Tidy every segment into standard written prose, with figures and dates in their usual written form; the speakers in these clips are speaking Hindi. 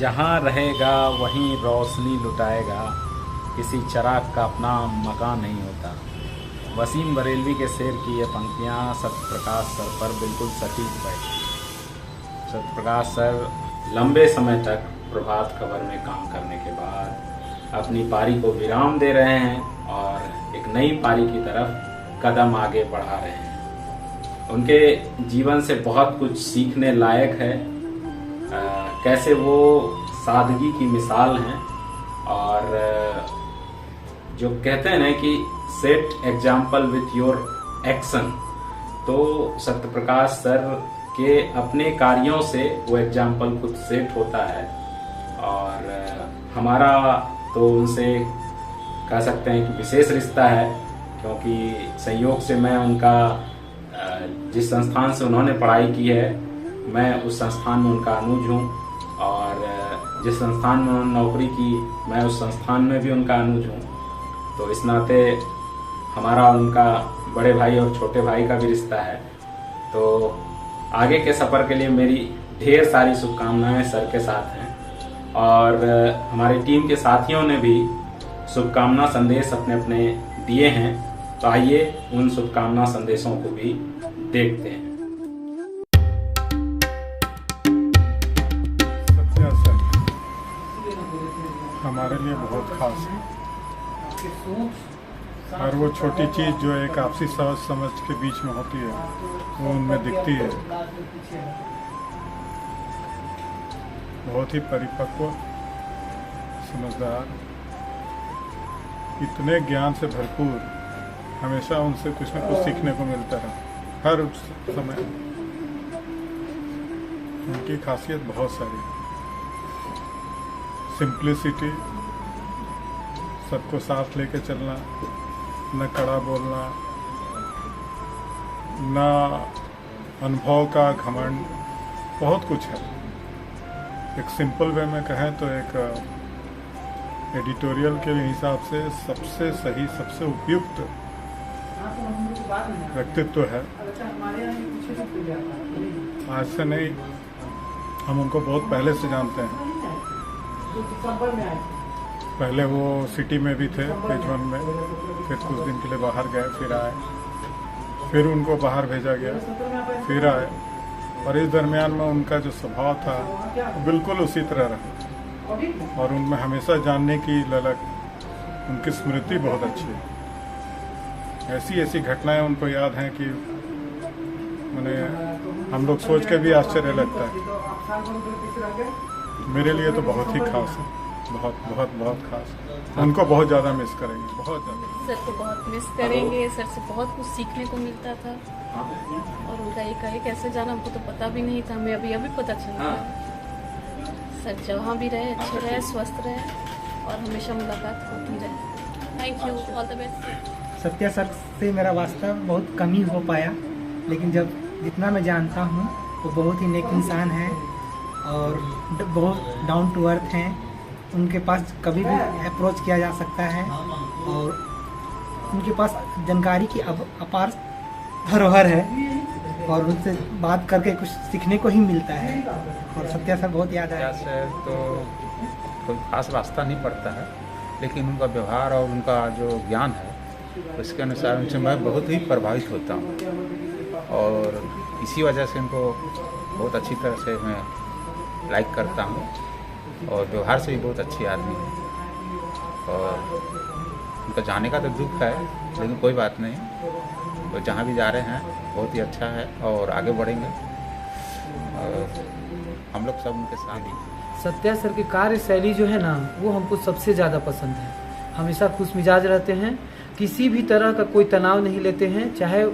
जहाँ रहेगा वहीं रोशनी लुटाएगा, किसी चिराग का अपना मकान नहीं होता। वसीम बरेलवी के शेर की ये पंक्तियाँ सत्यप्रकाश सर पर बिल्कुल सटीक बैठी। सत्यप्रकाश सर लंबे समय तक प्रभात खबर में काम करने के बाद अपनी पारी को विराम दे रहे हैं और एक नई पारी की तरफ कदम आगे बढ़ा रहे हैं। उनके जीवन से बहुत कुछ सीखने लायक है। कैसे वो सादगी की मिसाल हैं और जो कहते हैं ना कि set example with your action, तो सत्यप्रकाश सर के अपने कार्यों से वो एग्जाम्पल खुद सेट होता है। और हमारा तो उनसे कह सकते हैं कि विशेष रिश्ता है, क्योंकि संयोग से मैं उनका जिस संस्थान से उन्होंने पढ़ाई की है मैं उस संस्थान में उनका अनुज हूँ, और जिस संस्थान में उन्होंने नौकरी की मैं उस संस्थान में भी उनका अनुज हूँ। तो इस नाते हमारा उनका बड़े भाई और छोटे भाई का भी रिश्ता है। तो आगे के सफ़र के लिए मेरी ढेर सारी शुभकामनाएं सर के साथ हैं, और हमारी टीम के साथियों ने भी शुभकामना संदेश अपने अपने दिए हैं। तो आइए उन शुभकामना संदेशों को भी देखते हैं। हमारे लिए बहुत खास है, और वो छोटी चीज़ जो एक आपसी समझ समझ के बीच में होती है वो उनमें दिखती है। बहुत ही परिपक्व, समझदार, इतने ज्ञान से भरपूर, हमेशा उनसे कुछ न कुछ सीखने को मिलता है हर समय। उनकी खासियत बहुत सारी, सिंप्लिसिटी, सबको साथ लेके चलना, न कड़ा बोलना, न अनुभव का घमंड, बहुत कुछ है। एक सिंपल वे में कहें तो एक एडिटोरियल के हिसाब से सबसे सही, सबसे उपयुक्त व्यक्तित्व है। आज से नहीं, हम उनको बहुत पहले से जानते हैं। पहले वो सिटी में भी थे, पेज 1 में, फिर कुछ दिन के लिए बाहर गए, फिर आए, फिर उनको बाहर भेजा गया, फिर आए, और इस दरमियान में उनका जो स्वभाव था बिल्कुल उसी तरह रहा, और उनमें हमेशा जानने की ललक, उनकी स्मृति बहुत अच्छी है। ऐसी ऐसी घटनाएं उनको याद हैं कि मैंने हम लोग सोच के भी आश्चर्य लगता है। मेरे लिए तो बहुत ही खास है, बहुत बहुत बहुत खास। उनको बहुत ज़्यादा मिस करेंगे, बहुत ज़्यादा। सर को बहुत मिस करेंगे। सर से बहुत कुछ सीखने को मिलता था, और उनका एक कैसे जाना हमको तो पता भी नहीं था, हमें अभी पता चला। सर जहाँ भी रहे अच्छे रहे, स्वस्थ रहे, और हमेशा मुलाकात होती रहे। Thank you, all the best. Satya sir से मेरा वास्ता बहुत कम ही हो पाया, लेकिन जब जितना मैं जानता हूँ वो बहुत ही नेक इंसान है और बहुत डाउन टू अर्थ हैं। उनके पास कभी भी अप्रोच किया जा सकता है, और उनके पास जानकारी की अपार धरोहर है, और उनसे बात करके कुछ सीखने को ही मिलता है। और सत्या सर बहुत याद आया। से तो कोई खास रास्ता नहीं पड़ता है, लेकिन उनका व्यवहार और उनका जो ज्ञान है उसके अनुसार उनसे मैं बहुत ही प्रभावित होता हूँ, और इसी वजह से उनको बहुत अच्छी तरह से मैं लाइक करता हूँ, और व्यवहार से भी बहुत अच्छी आदमी है। और उनका जाने का तो दुख है, लेकिन कोई बात नहीं, वो तो जहाँ भी जा रहे हैं बहुत ही अच्छा है, और आगे बढ़ेंगे, और हम लोग सब उनके साथ ही। सत्या सर की कार्यशैली जो है ना, वो हमको सबसे ज़्यादा पसंद है। हमेशा खुश मिजाज रहते हैं, किसी भी तरह का कोई तनाव नहीं लेते हैं, चाहे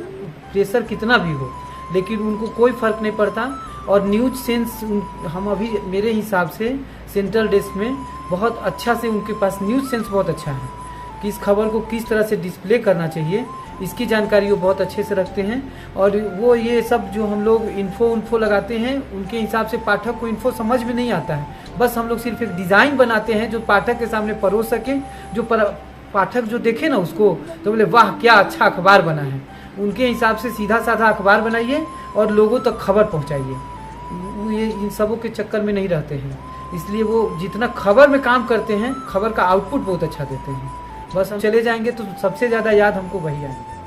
प्रेशर कितना भी हो, लेकिन उनको कोई फ़र्क नहीं पड़ता। और न्यूज सेंस हम अभी मेरे हिसाब से सेंट्रल डेस्क में बहुत अच्छा से, उनके पास न्यूज सेंस बहुत अच्छा है, कि इस खबर को किस तरह से डिस्प्ले करना चाहिए, इसकी जानकारी वो बहुत अच्छे से रखते हैं। और वो ये सब जो हम लोग इन्फो लगाते हैं, उनके हिसाब से पाठक को इन्फो समझ में नहीं आता है, बस हम लोग सिर्फ एक डिज़ाइन बनाते हैं जो पाठक के सामने परोस सके, जो पाठक जो देखे ना उसको तो बोले वाह क्या अच्छा अखबार बना है। उनके हिसाब से सीधा साधा अखबार बनाइए और लोगों तक खबर पहुंचाइए। ये इन सबों के चक्कर में नहीं रहते हैं। इसलिए वो जितना खबर में काम करते हैं, खबर का आउटपुट बहुत अच्छा देते हैं। बस हम चले जाएंगे तो सबसे ज़्यादा याद हमको वही आएंगे।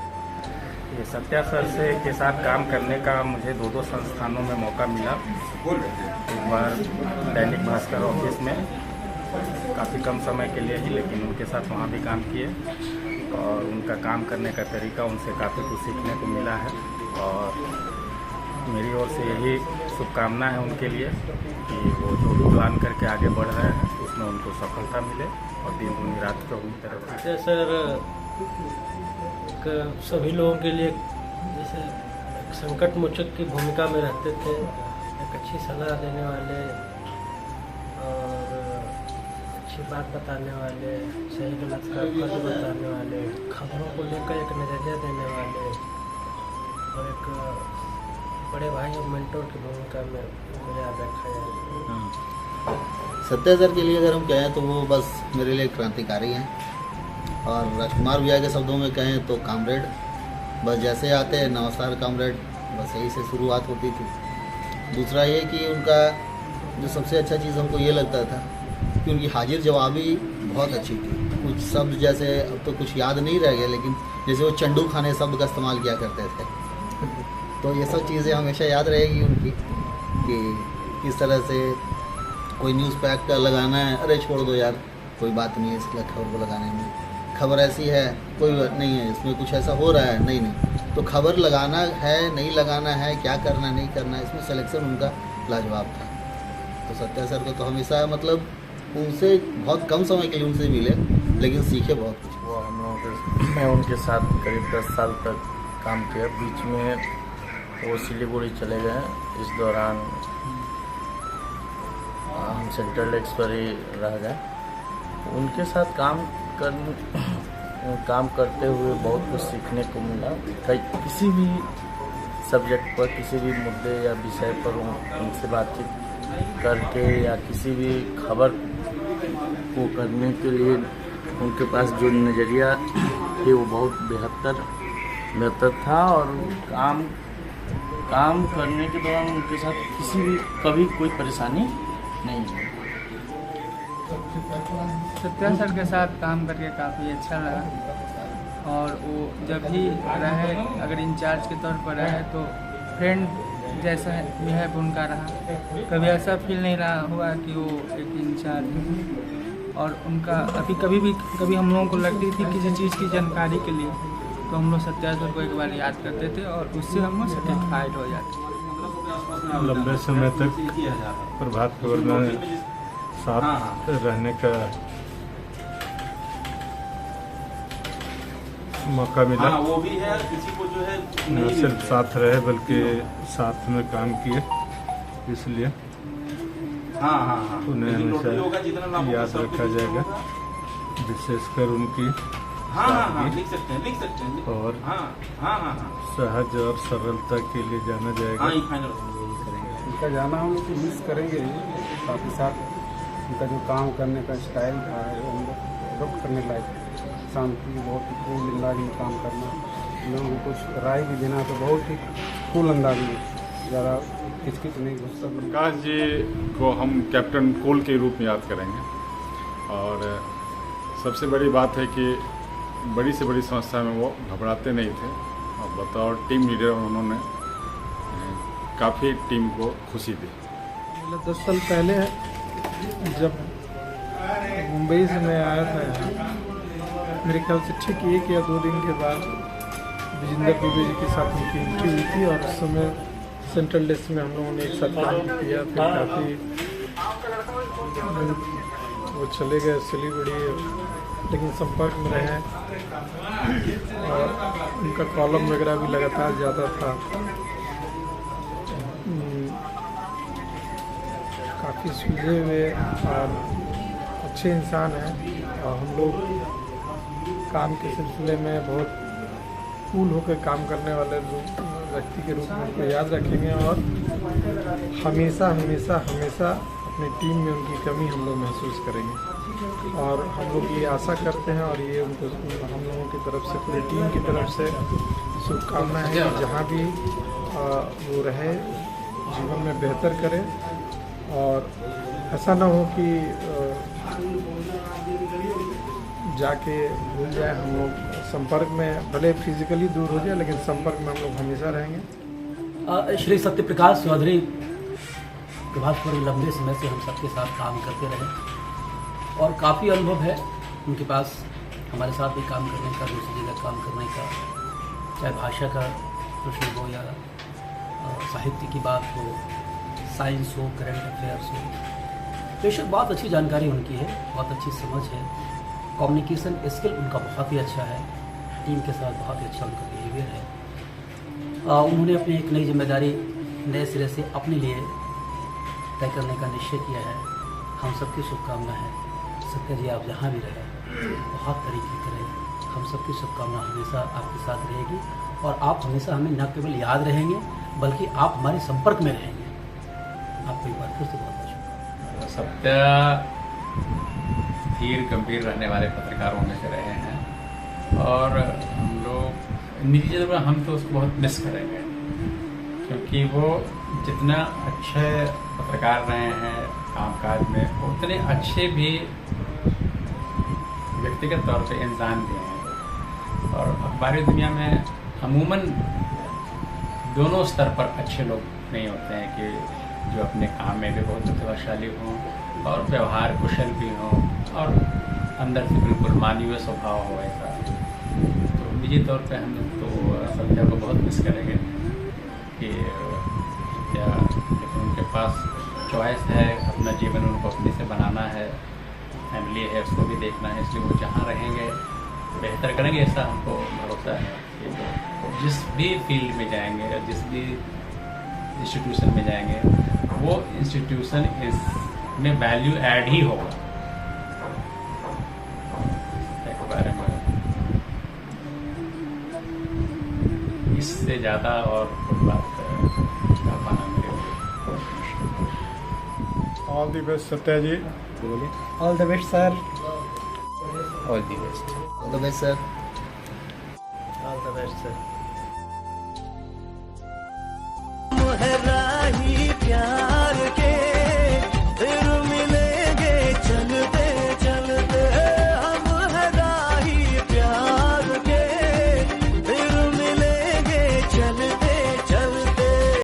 ये सत्या सर से के साथ काम करने का मुझे दो संस्थानों में मौका मिला। एक बार दैनिक भास्कर ऑफिस में काफ़ी कम समय के लिए ही, लेकिन उनके साथ वहाँ भी काम किए और उनका काम करने का तरीका उनसे काफ़ी कुछ सीखने को मिला है। और मेरी ओर से यही शुभकामना है उनके लिए कि वो जो भी प्लान करके आगे बढ़ रहे हैं उसमें उनको सफलता मिले और दिन दूनी रात चौगुनी तरह। सर सभी लोगों के लिए जैसे संकट मोचक की भूमिका में रहते थे, एक अच्छी सलाह देने वाले और अच्छी बात बताने वाले, सही गलत का फर्क बताने वाले, खबरों को लेकर एक नज़रिया देने वाले और एक बड़े भाई और मेंटोर की भूमिका में उनको याद रखा जाए। सत्या सर के लिए अगर हम कहें तो वो बस मेरे लिए क्रांतिकारी हैं और राजकुमार भैया के शब्दों में कहें तो कामरेड। बस जैसे आते हैं नमस्कार कामरेड, बस यही से शुरुआत होती थी। दूसरा ये कि उनका जो सबसे अच्छा चीज़ हमको ये लगता था कि उनकी हाजिर जवाबी बहुत अच्छी थी। कुछ शब्द जैसे अब तो कुछ याद नहीं रह गया, लेकिन जैसे वो चंडू खाने शब्द का इस्तेमाल किया करते थे तो ये सब चीज़ें हमेशा याद रहेगी उनकी कि किस तरह से कोई न्यूज़ पैक का लगाना है, अरे छोड़ दो यार कोई बात नहीं है इसलिए खबर को लगाने में, खबर ऐसी है कोई बात नहीं है, इसमें कुछ ऐसा हो रहा है नहीं तो खबर लगाना है नहीं लगाना है, क्या करना नहीं करना है, इसमें सिलेक्शन उनका लाजवाब था। तो सत्या सर को तो हमेशा मतलब उनसे बहुत कम समय के लिए उनसे मिले लेकिन सीखे बहुत कुछ। वो हम लोगों के मैं उनके साथ करीब 10 साल तक काम किया। बीच में वो सिलीगुड़ी चले गए, इस दौरान हम सेंट्रल डेस्क पर ही रह गए। उनके साथ काम करते हुए बहुत कुछ सीखने को मिला। किसी भी सब्जेक्ट पर, किसी भी मुद्दे या विषय पर उनसे बातचीत करके या किसी भी खबर को करने के लिए उनके पास जो नज़रिया है वो बहुत बेहतर था। और काम करने के दौरान उनके साथ कभी कोई परेशानी नहीं हुई। सत्या सर के साथ काम करके काफ़ी अच्छा लगा और वो जब भी रहे, अगर इंचार्ज के तौर पर रहे तो फ्रेंड जैसा बिहेव उनका रहा। कभी ऐसा फील नहीं रहा हुआ कि वो एक इंचार्ज। और उनका कभी हम लोगों को लगती थी किसी चीज़ की जानकारी के लिए तो हम लोग सत्या सर को एक बार याद करते थे और उससे हम लोग सेटिस्फाइड हो जाते। लंबे समय तक प्रभात खबर में साथ रहने का मौका मिला। वो भी है, किसी को जो है न सिर्फ साथ रहे बल्कि साथ में काम किए, इसलिए उन्हें हमेशा याद रखा जाएगा, विशेषकर उनकी सादगी और सहज और सरलता के लिए जाना जाएगा। उनका जाना हम लोग मिस करेंगे, साथ ही साथ उनका जो काम करने का स्टाइल था वो हम लोग अडॉप्ट करने लायक, शांति, बहुत ही कूल अंदाज में काम करना, लोगों को कुछ राय भी देना तो बहुत ही कूल अंदाज में, ज़्यादा किचकिच नहीं घुसता। प्रकाश जी को हम कैप्टन कोल के रूप में याद करेंगे। और सबसे बड़ी बात है कि बड़ी से बड़ी समस्या में वो घबराते नहीं थे और बतौर टीम लीडर उन्होंने काफ़ी टीम को खुशी दी। 10 साल पहले जब मुंबई से मैं आया था यहाँ, मेरे ख्याल से ठीक 1 या 2 दिन के बाद विजेंद्र दुबे जी के साथ उनकी एंट्री हुई थी और उस समय सेंट्रल डेस्क में हम लोगों ने एक साथ काम किया। फिर काफ़ी वो चले गए सिलीगुड़ी, लेकिन संपर्क में रहे और उनका कॉलम वगैरह भी लगातार ज़्यादा था। काफ़ी सुलझे हुए और अच्छे इंसान हैं और हम लोग काम के सिलसिले में बहुत कूल होकर काम करने वाले व्यक्ति के रूप में उनको याद रखेंगे और हमेशा हमेशा हमेशा अपनी टीम में उनकी कमी हम लोग महसूस करेंगे। और हम लोग ये आशा करते हैं और ये उनको हम लोगों की तरफ से, पूरी टीम की तरफ से शुभकामनाएं हैं कि जहाँ भी वो रहे जीवन में बेहतर करे और ऐसा ना हो कि जाके भूल जाए। हम लोग संपर्क में भले फिजिकली दूर हो जाए, लेकिन संपर्क में हम लोग हमेशा रहेंगे। श्री सत्य प्रकाश चौधरी प्रभास पर लंबे समय से हम सबके साथ काम करते रहे और काफ़ी अनुभव है उनके पास हमारे साथ भी काम करने का, दूसरी जगह काम करने का, चाहे भाषा का प्रश्न हो या साहित्य की बात हो, साइंस हो, करंट अफेयर्स हो। बेशक बहुत अच्छी जानकारी उनकी है, बहुत अच्छी समझ है, कम्युनिकेशन स्किल उनका बहुत ही अच्छा है, टीम के साथ बहुत ही अच्छा उनका बिहेवियर है। उन्होंने अपनी एक नई जिम्मेदारी नए सिरे से अपने लिए तय करने का निश्चय किया है। हम सबकी शुभकामना है। सत्या जी, आप जहाँ भी रहें, बहुत तरीके करें। हम सबकी शुभकामना हमेशा आपके साथ रहेगी और आप हमेशा हमें न केवल याद रहेंगे बल्कि आप हमारे संपर्क में रहेंगे। आपको एक बार फिर से बहुत शुभकामना। सत्या धीर गंभीर रहने वाले पत्रकारों में से रहे हैं और हम लोग निजी तौर पर हम तो उसको बहुत मिस करेंगे, क्योंकि वो जितना अच्छे पत्रकार रहे हैं कामकाज में, उतने अच्छे भी व्यक्तिगत तौर पे इंसान भी हैं। और अखबारी दुनिया में अमूमन दोनों स्तर पर अच्छे लोग नहीं होते हैं कि जो अपने काम में भी बहुत प्रतिभाशाली हों और व्यवहार कुशल भी हों और अंदर से बिल्कुल मानवीय स्वभाव हो ऐसा। तो निजी तौर पे हम लोग तो सत्या को बहुत मिस करेंगे कि क्या, लेकिन उनके पास चॉइस है, अपना जीवन उनको अपने से बनाना है, फैमिली है उसको भी देखना है, इसलिए वो जहाँ रहेंगे बेहतर करेंगे, ऐसा हमको भरोसा है कि जिस भी फील्ड में जाएंगे या जिस भी इंस्टीट्यूशन में जाएंगे वो इंस्टीट्यूशन में वैल्यू ऐड ही होगा। के बारे में इससे ज़्यादा और कुछ बात कर पाना मेरे लिए। ऑल द बेस्ट सत्या जी। बोलिए। All the best sir. All the best. All the best sir. All the best sir.